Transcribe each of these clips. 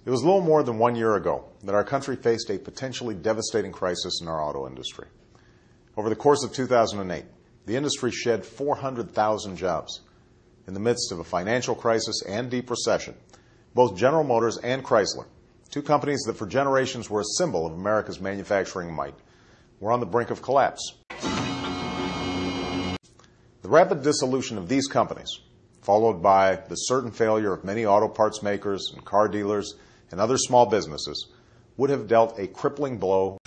It was a little more than 1 year ago that our country faced a potentially devastating crisis in our auto industry. Over the course of 2008, the industry shed 400,000 jobs. In the midst of a financial crisis and deep recession, both General Motors and Chrysler, two companies that for generations were a symbol of America's manufacturing might, were on the brink of collapse. The rapid dissolution of these companies, followed by the certain failure of many auto parts makers and car dealers and other small businesses, would have dealt a crippling blow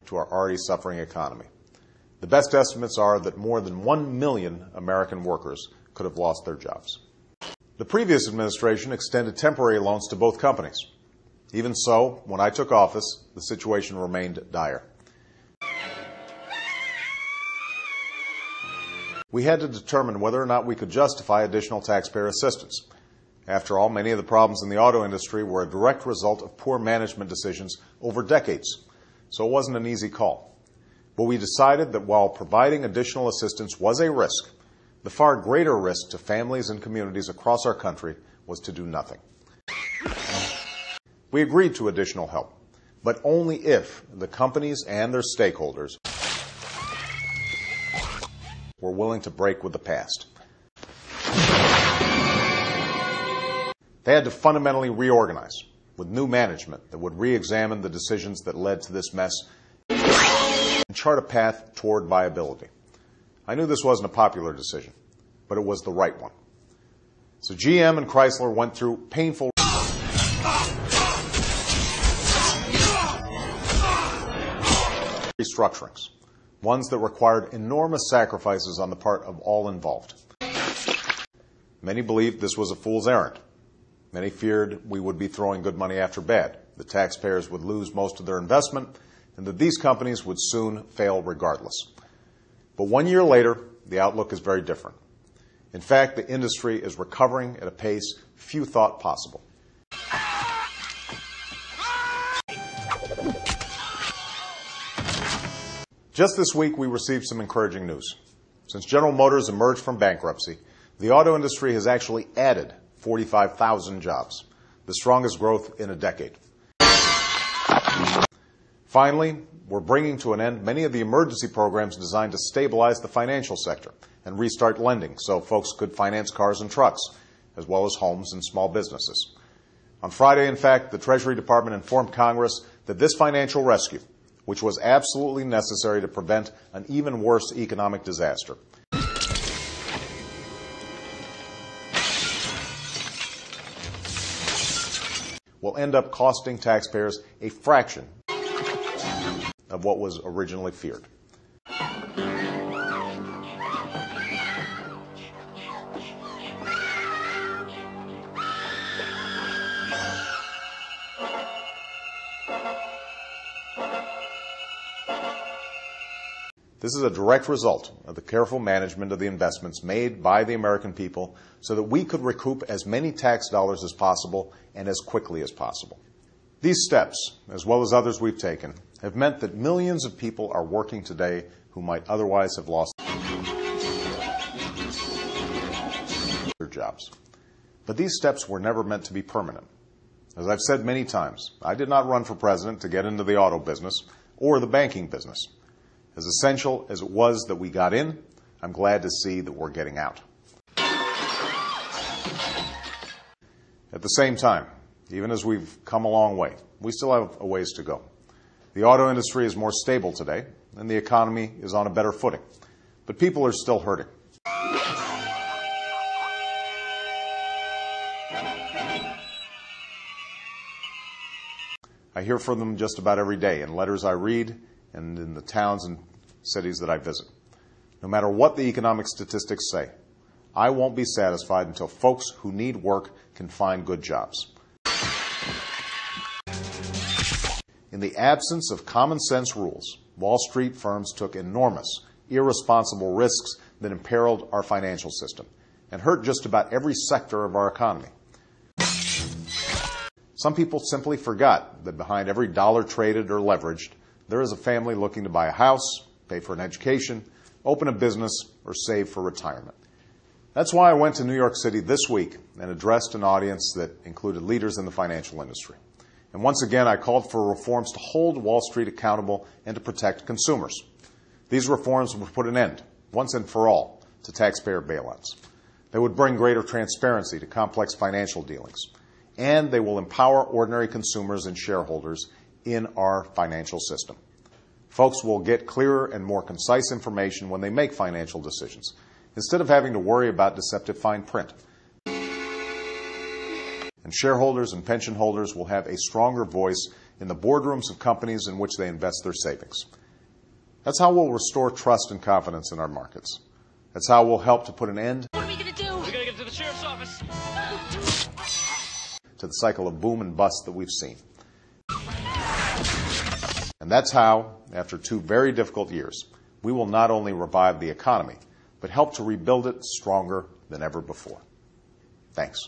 to our already suffering economy. The best estimates are that more than 1 million American workers could have lost their jobs. The previous administration extended temporary loans to both companies. Even so, when I took office, the situation remained dire. We had to determine whether or not we could justify additional taxpayer assistance. After all, many of the problems in the auto industry were a direct result of poor management decisions over decades, so it wasn't an easy call. But we decided that while providing additional assistance was a risk, the far greater risk to families and communities across our country was to do nothing. We agreed to additional help, but only if the companies and their stakeholders were willing to break with the past. They had to fundamentally reorganize with new management that would re-examine the decisions that led to this mess and chart a path toward viability. I knew this wasn't a popular decision, but it was the right one. So GM and Chrysler went through painful restructurings, ones that required enormous sacrifices on the part of all involved. Many believed this was a fool's errand. Many feared we would be throwing good money after bad, the taxpayers would lose most of their investment, and that these companies would soon fail regardless. But 1 year later, the outlook is very different. In fact, the industry is recovering at a pace few thought possible. Just this week, we received some encouraging news. Since General Motors emerged from bankruptcy, the auto industry has actually added 45,000 jobs, the strongest growth in a decade. Finally, we're bringing to an end many of the emergency programs designed to stabilize the financial sector and restart lending so folks could finance cars and trucks, as well as homes and small businesses. On Friday, in fact, the Treasury Department informed Congress that this financial rescue, which was absolutely necessary to prevent an even worse economic disaster, will end up costing taxpayers a fraction of what was originally feared. This is a direct result of the careful management of the investments made by the American people so that we could recoup as many tax dollars as possible and as quickly as possible. These steps, as well as others we've taken, have meant that millions of people are working today who might otherwise have lost their jobs. But these steps were never meant to be permanent. As I've said many times, I did not run for president to get into the auto business or the banking business. As essential as it was that we got in, I'm glad to see that we're getting out. At the same time, even as we've come a long way, we still have a ways to go. The auto industry is more stable today, and the economy is on a better footing. But people are still hurting. I hear from them just about every day in letters I read and in the towns and cities that I visit. No matter what the economic statistics say, I won't be satisfied until folks who need work can find good jobs. In the absence of common sense rules, Wall Street firms took enormous, irresponsible risks that imperiled our financial system and hurt just about every sector of our economy. Some people simply forgot that behind every dollar traded or leveraged, there is a family looking to buy a house, pay for an education, open a business, or save for retirement. That's why I went to New York City this week and addressed an audience that included leaders in the financial industry. And once again, I called for reforms to hold Wall Street accountable and to protect consumers. These reforms would put an end, once and for all, to taxpayer bailouts. They would bring greater transparency to complex financial dealings, and they will empower ordinary consumers and shareholders in our financial system. Folks will get clearer and more concise information when they make financial decisions, instead of having to worry about deceptive fine print. And shareholders and pension holders will have a stronger voice in the boardrooms of companies in which they invest their savings. That's how we'll restore trust and confidence in our markets. That's how we'll help to put an end What are we going to do? We're going to get to the sheriff's office. to the cycle of boom and bust that we've seen. And that's how, after 2 very difficult years, we will not only revive the economy, but help to rebuild it stronger than ever before. Thanks.